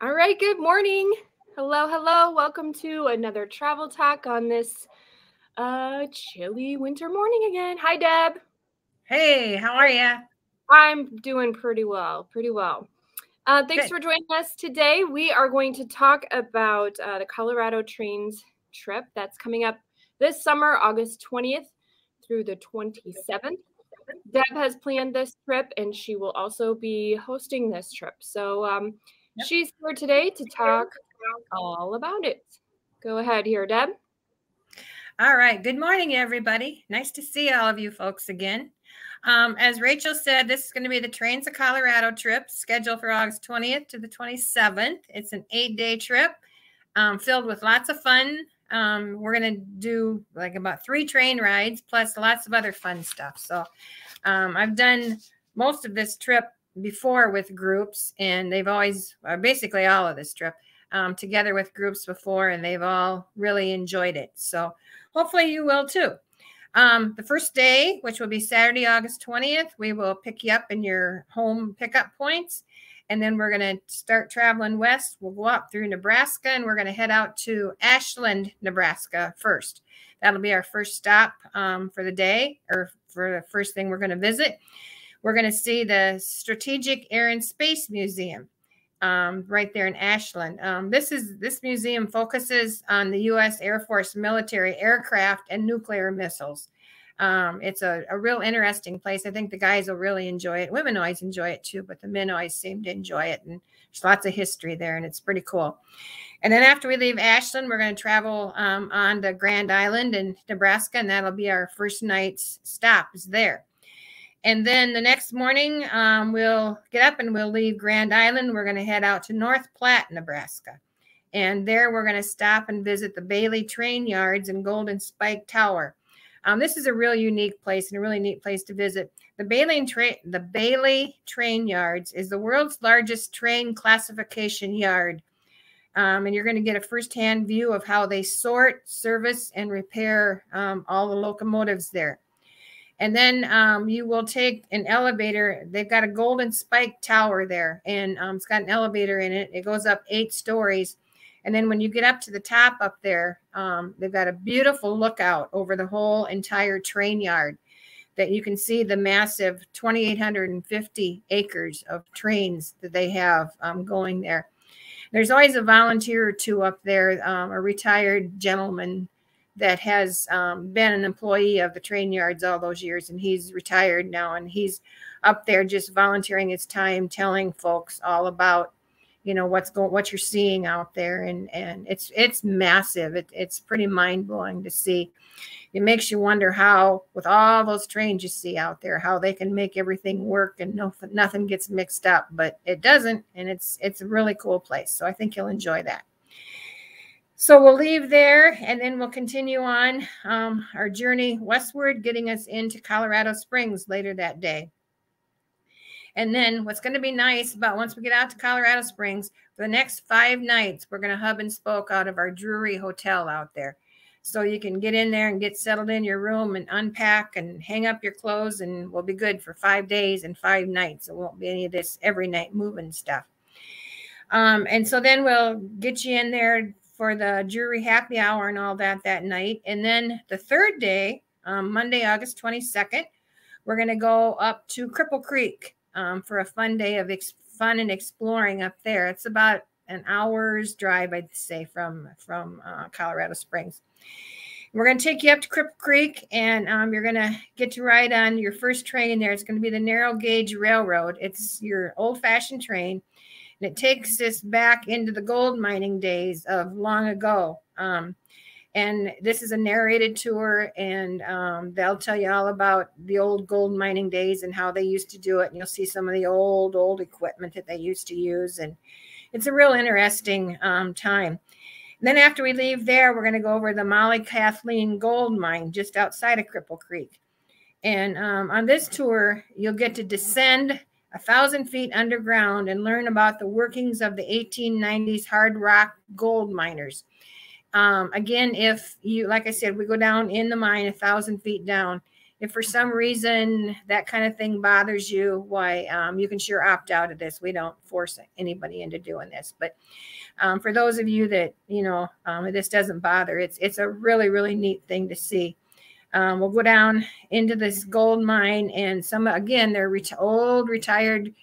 All right, good morning. Hello, hello. Welcome to another travel talk on this chilly winter morning again. Hi, Deb. Hey, how are you? I'm doing pretty well, pretty well. Thanks Good. for joining us today. We are going to talk about the Colorado Trains trip that's coming up this summer, August 20th through the 27th. Deb has planned this trip and she will also be hosting this trip. So Yep. she's here today to talk all about it. Go ahead here, Deb. All right. Good morning, everybody. Nice to see all of you folks again. As Rachel said, this is going to be the Trains of Colorado trip scheduled for August 20th to the 27th. It's an 8-day trip filled with lots of fun. We're going to do like about 3 train rides plus lots of other fun stuff. So I've done most of this trip before with groups, and they've always, basically all of this trip, together with groups before, and they've all really enjoyed it. So hopefully you will too. The first day, which will be Saturday, August 20th, we will pick you up in your home pickup points. And then we're going to start traveling west. We'll go up through Nebraska, and we're going to head out to Ashland, Nebraska first. That'll be our first stop for the day, or for the first thing we're going to visit. We're going to see the Strategic Air and Space Museum right there in Ashland. This museum focuses on the U.S. Air Force military aircraft and nuclear missiles. It's a real interesting place. I think the guys will really enjoy it. Women always enjoy it too, but the men always seem to enjoy it. And there's lots of history there, and it's pretty cool. And then after we leave Ashland, we're going to travel on to Grand Island in Nebraska, and that'll be our first night's stop is there. And then the next morning, we'll get up and we'll leave Grand Island. We're going to head out to North Platte, Nebraska. And there we're going to stop and visit the Bailey Train Yards and Golden Spike Tower. This is a real unique place and a really neat place to visit. The Bailey Train Yards is the world's largest train classification yard. And you're going to get a firsthand view of how they sort, service, and repair all the locomotives there. And then you will take an elevator. They've got a Golden Spike Tower there, and it's got an elevator in it. It goes up 8 stories. And then when you get up to the top up there, they've got a beautiful lookout over the whole entire train yard that you can see the massive 2,850 acres of trains that they have going there. There's always a volunteer or two up there, a retired gentleman that has been an employee of the train yards all those years, and he's retired now, and he's up there just volunteering his time, telling folks all about, you know, what you're seeing out there, and it's massive. It's pretty mind-blowing to see. It makes you wonder how, with all those trains you see out there, how they can make everything work and nothing gets mixed up, but it doesn't, and it's a really cool place. So I think you'll enjoy that. So we'll leave there, and then we'll continue on our journey westward, getting us into Colorado Springs later that day. And then what's going to be nice about once we get out to Colorado Springs, for the next 5 nights, we're going to hub and spoke out of our Drury Hotel out there. So you can get in there and get settled in your room and unpack and hang up your clothes, and we'll be good for 5 days and 5 nights. It won't be any of this every night moving stuff. And so then we'll get you in there for the Drury happy hour and all that night. And then the third day, Monday, August 22nd, we're going to go up to Cripple Creek for a fun day of fun and exploring up there. It's about an hour's drive, I'd say, from Colorado Springs. We're going to take you up to Cripple Creek, and you're going to get to ride on your first train there. It's going to be the Narrow Gauge Railroad. It's your old-fashioned train, and it takes us back into the gold mining days of long ago. And this is a narrated tour, and they'll tell you all about the old gold mining days and how they used to do it. And you'll see some of the old equipment that they used to use. And it's a real interesting time. And then after we leave there, we're going to go over the Molly Kathleen gold mine just outside of Cripple Creek. And on this tour, you'll get to descend 1,000 feet underground and learn about the workings of the 1890s hard rock gold miners. Again, if you, like I said, we go down in the mine 1,000 feet down, if for some reason that kind of thing bothers you, why, you can sure opt out of this. We don't force anybody into doing this. But for those of you that, you know, this doesn't bother, it's a really, really neat thing to see. We'll go down into this gold mine, and again, they're old retired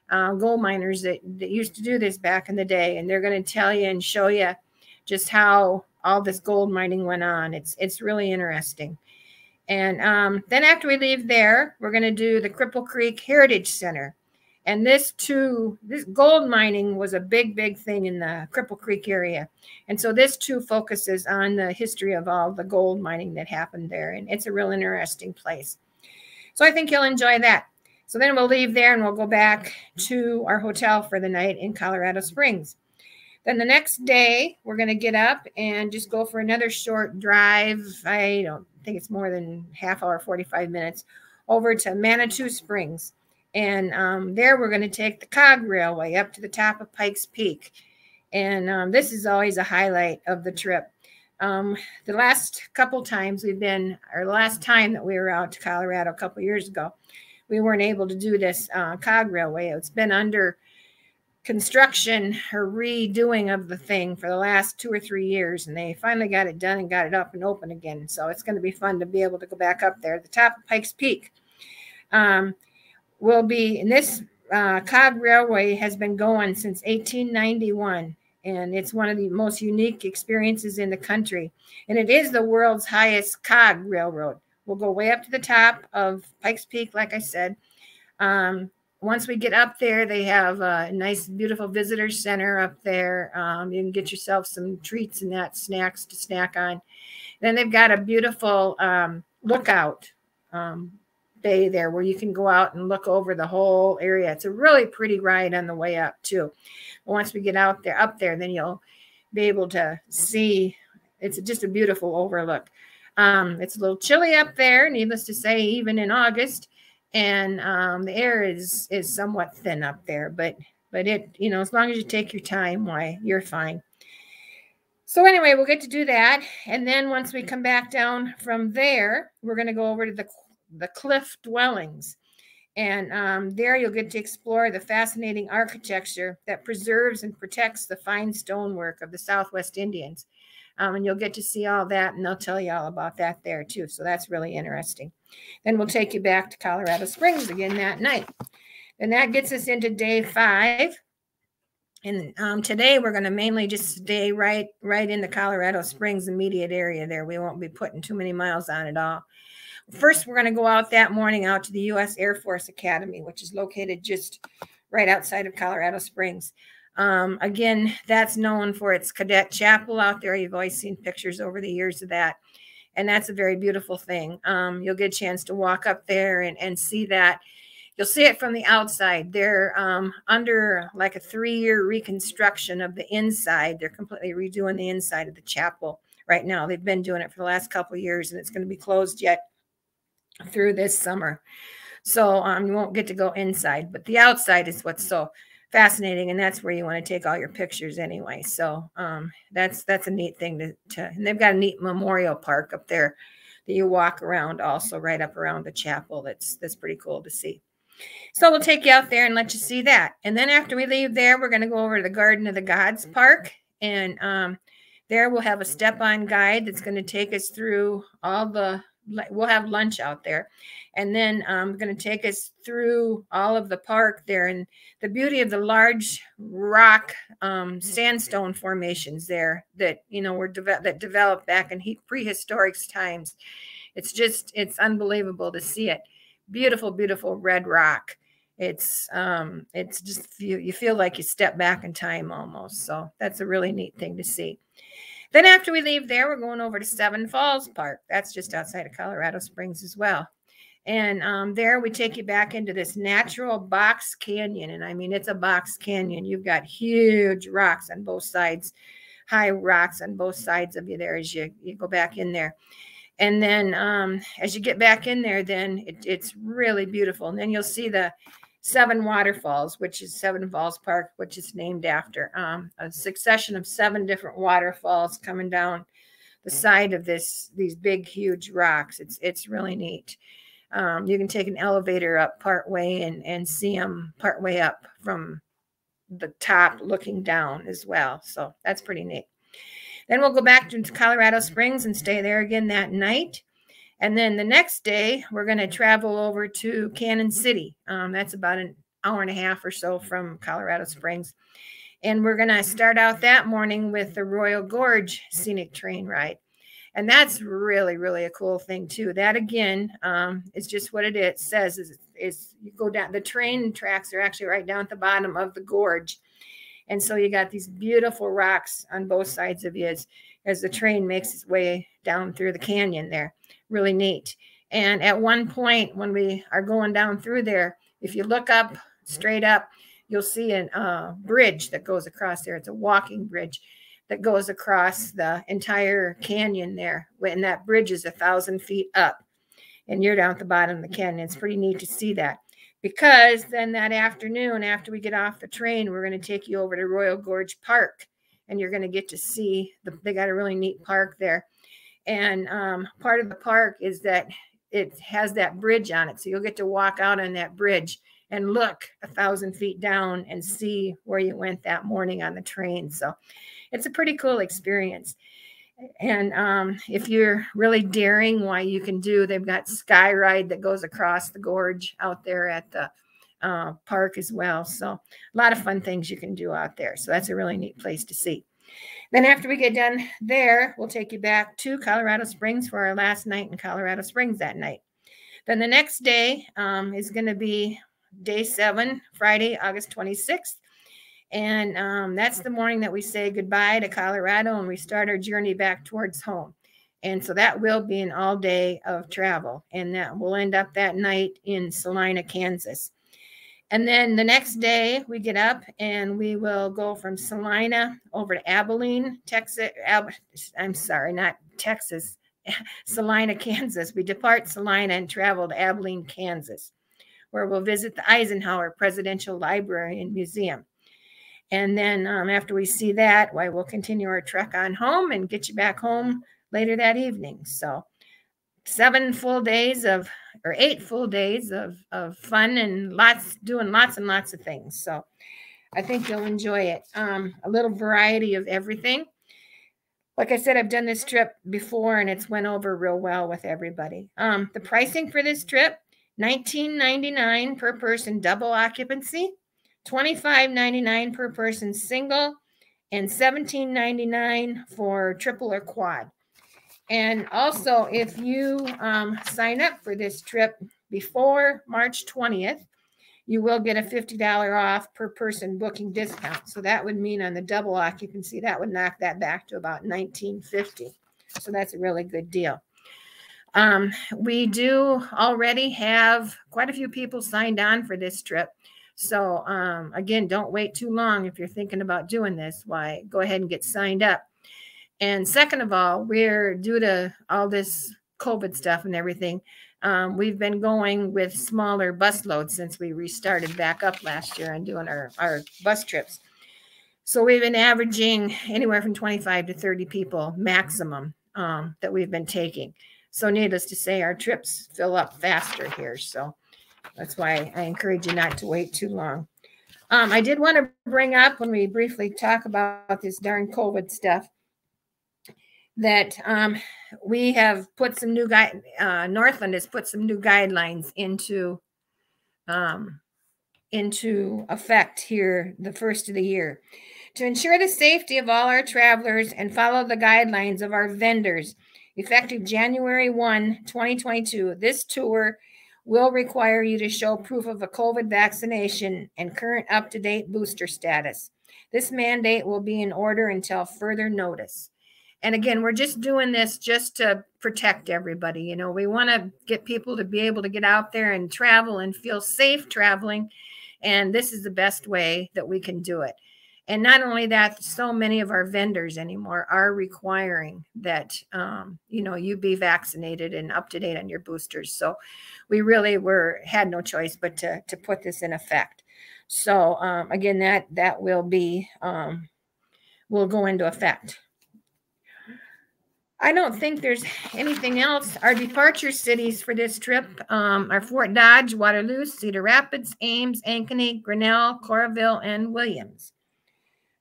gold miners that used to do this back in the day, and they're going to tell you and show you just how all this gold mining went on. It's really interesting. And then after we leave there, we're going to do the Cripple Creek Heritage Center. And this gold mining was a big, big thing in the Cripple Creek area. And so this too focuses on the history of all the gold mining that happened there. And it's a real interesting place. So I think you'll enjoy that. So then we'll leave there and we'll go back to our hotel for the night in Colorado Springs. Then the next day, we're going to get up and just go for another short drive. I don't think it's more than half hour, 45 minutes, over to Manitou Springs. And there we're going to take the Cog Railway up to the top of Pikes Peak. And this is always a highlight of the trip. The last couple times the last time that we were out to Colorado a couple years ago, we weren't able to do this Cog Railway. It's been under construction or redoing of the thing for the last 2 or 3 years, and they finally got it done and got it up and open again. So it's going to be fun to be able to go back up there at the top of Pikes Peak. Will be in this Cog Railway has been going since 1891, and it's one of the most unique experiences in the country. And it is the world's highest cog railroad. We'll go way up to the top of Pikes Peak, like I said. Once we get up there, they have a nice, beautiful visitor center up there. You can get yourself some treats and snacks to snack on. Then they've got a beautiful lookout bay there where you can go out and look over the whole area. It's a really pretty ride on the way up too. Once we get up there, then you'll be able to see. It's just a beautiful overlook. It's a little chilly up there, needless to say, even in August, and the air is somewhat thin up there. But it, you know, as long as you take your time, why, you're fine. So anyway, we'll get to do that, and then once we come back down from there, we're going to go over to the Cliff Dwellings. And there you'll get to explore the fascinating architecture that preserves and protects the fine stonework of the Southwest Indians. And you'll get to see all that, and they'll tell you all about that there too. So that's really interesting. Then we'll take you back to Colorado Springs again that night. And that gets us into day 5. And today we're going to mainly just stay right in the Colorado Springs immediate area there. We won't be putting too many miles on it all. First, we're going to go out that morning out to the U.S. Air Force Academy, which is located just right outside of Colorado Springs. Again, that's known for its cadet chapel out there. You've always seen pictures over the years of that. And that's a very beautiful thing. You'll get a chance to walk up there and see that. You'll see it from the outside. They're under like a 3-year reconstruction of the inside. They're completely redoing the inside of the chapel right now. They've been doing it for the last couple of years, and it's going to be closed yet through this summer. So you won't get to go inside, but the outside is what's so fascinating, and that's where you want to take all your pictures anyway. So that's a neat thing to and they've got a neat memorial park up there that you walk around also right up around the chapel. That's pretty cool to see. So we'll take you out there and let you see that. And then after we leave there, we're going to go over to the Garden of the Gods Park, and there we'll have a step-on guide that's going to take us through we'll have lunch out there, and then I'm going to take us through all of the park there, and the beauty of the large rock sandstone formations there that, you know, that developed back in prehistoric times. It's unbelievable to see it. Beautiful, beautiful red rock. It's just, you feel like you step back in time almost. So that's a really neat thing to see. Then after we leave there, we're going over to Seven Falls Park. That's just outside of Colorado Springs as well. And there we take you back into this natural box canyon. And I mean, it's a box canyon. You've got huge rocks on both sides, high rocks on both sides of you there as you go back in there. And then as you get back in there, then it's really beautiful. And then you'll see the 7 waterfalls, which is Seven Falls Park, which is named after a succession of 7 different waterfalls coming down the side of these big, huge rocks. It's really neat. You can take an elevator up part way and see them part way up from the top looking down as well. So that's pretty neat. Then we'll go back to Colorado Springs and stay there again that night. And then the next day, we're going to travel over to Cannon City. That's about an hour and a half or so from Colorado Springs. And we're going to start out that morning with the Royal Gorge Scenic Train Ride. And that's really, really a cool thing too. That again is just what it says is you go down, the train tracks are actually right down at the bottom of the gorge. And so you got these beautiful rocks on both sides of you as the train makes its way down through the canyon there. Really neat. And at one point when we are going down through there, if you look up, straight up, you'll see a bridge that goes across there. It's a walking bridge that goes across the entire canyon there. And that bridge is 1,000 feet up. And you're down at the bottom of the canyon. It's pretty neat to see that. Because then that afternoon, after we get off the train, we're going to take you over to Royal Gorge Park. And you're going to get to see, they got a really neat park there. And part of the park is that it has that bridge on it. So you'll get to walk out on that bridge and look 1,000 feet down and see where you went that morning on the train. So it's a pretty cool experience. And if you're really daring, why you can do, they've got Sky Ride that goes across the gorge out there at the park as well. So a lot of fun things you can do out there. So that's a really neat place to see. Then after we get done there, we'll take you back to Colorado Springs for our last night in Colorado Springs that night. Then the next day is going to be day 7, Friday, August 26th. And that's the morning that we say goodbye to Colorado and we start our journey back towards home. And so that will be an all day of travel. And that will end up that night in Salina, Kansas. And then the next day we get up and we will go from Salina over to Abilene, Texas. I'm sorry, not Texas, Salina, Kansas. We depart Salina and travel to Abilene, Kansas, where we'll visit the Eisenhower Presidential Library and Museum. And then after we see that, why we'll continue our trek on home and get you back home later that evening. So 8 full days of fun and doing lots and lots of things. So I think you'll enjoy it. A little variety of everything. Like I said, I've done this trip before and it's went over real well with everybody. The pricing for this trip, $19.99 per person, double occupancy. $25.99 per person single, and $17.99 for triple or quad. And also, if you sign up for this trip before March 20th, you will get a $50 off per person booking discount. So that would mean on the double occupancy, that would knock that back to about $19.50. So that's a really good deal. We do already have quite a few people signed on for this trip. So, again, don't wait too long if you're thinking about doing this. Why, go ahead and get signed up. And second of all, we're due to all this COVID stuff and everything. We've been going with smaller bus loads since we restarted back up last year and doing our bus trips. So we've been averaging anywhere from 25 to 30 people maximum that we've been taking. So needless to say, our trips fill up faster here. So that's why I encourage you not to wait too long. I did want to bring up when we briefly talk about this darn COVID stuff that we have put some new Northland has put some new guidelines into effect here the first of the year to ensure the safety of all our travelers and follow the guidelines of our vendors. Effective January 1, 2022, this tour will require you to show proof of a COVID vaccination and current up-to-date booster status. This mandate will be in order until further notice. And again, we're just doing this just to protect everybody. You know, we want to get people to be able to get out there and travel and feel safe traveling. And this is the best way that we can do it. And not only that, so many of our vendors anymore are requiring that, you be vaccinated and up to date on your boosters. So we really had no choice but to put this in effect. So again, that will be, will go into effect. I don't think there's anything else. Our departure cities for this trip are Fort Dodge, Waterloo, Cedar Rapids, Ames, Ankeny, Grinnell, Coralville, and Williams.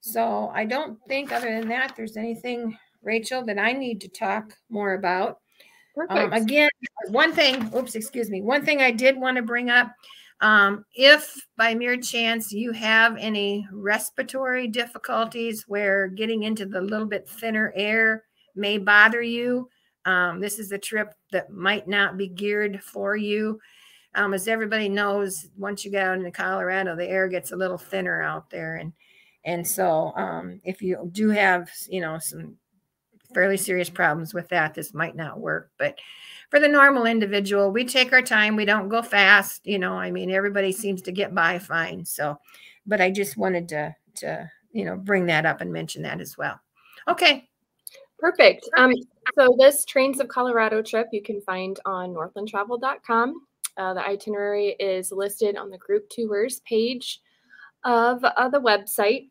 So I don't think other than that, there's anything, Rachel, that I need to talk more about. Again, one thing, one thing I did want to bring up, if by mere chance you have any respiratory difficulties where getting into the little bit thinner air may bother you, this is a trip that might not be geared for you. As everybody knows, once you get out into Colorado, the air gets a little thinner out there. And so if you do have, some fairly serious problems with that, this might not work. But for the normal individual, we take our time. We don't go fast. Everybody seems to get by fine. So, but I just wanted to bring that up and mention that as well. Okay. Perfect. So this Trains of Colorado trip you can find on northlandtravel.com. The itinerary is listed on the group tours page of the website.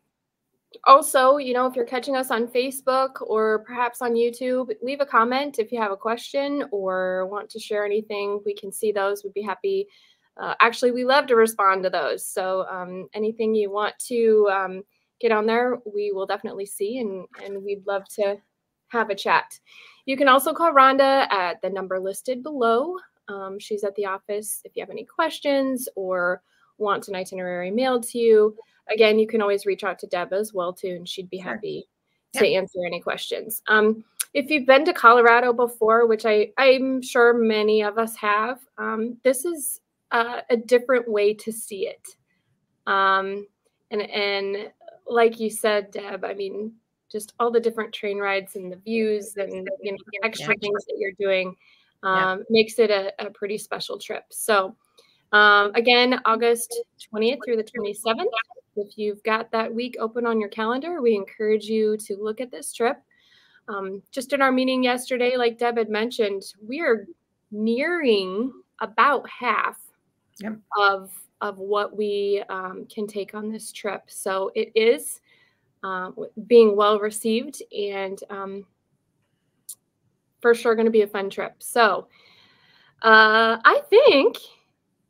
Also, if you're catching us on Facebook or perhaps on YouTube, leave a comment if you have a question or want to share anything. We can see those. We'd be happy. Actually, we love to respond to those. So anything you want to get on there, we will definitely see, and we'd love to have a chat. You can also call Rhonda at the number listed below. She's at the office if you have any questions or want an itinerary mailed to you. Again, you can always reach out to Deb as well, too, and she'd be happy to answer any questions. If you've been to Colorado before, which I'm sure many of us have, this is a different way to see it. And like you said, Deb, just all the different train rides and the views and extra things that you're doing makes it a pretty special trip. So again, August 20th through the 27th. If you've got that week open on your calendar, we encourage you to look at this trip. Just in our meeting yesterday, like Deb had mentioned, we are nearing about half of what we can take on this trip. So it is being well received and for sure going to be a fun trip. So I think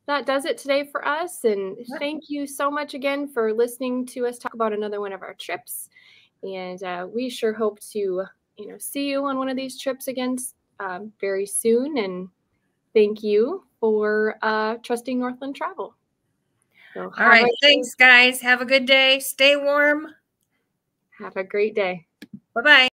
that does it today for us. And thank you so much again for listening to us talk about another one of our trips. And we sure hope to, see you on one of these trips again very soon. And thank you for trusting Northland Travel. So all right. Thanks, guys. Have a good day. Stay warm. Have a great day. Bye-bye.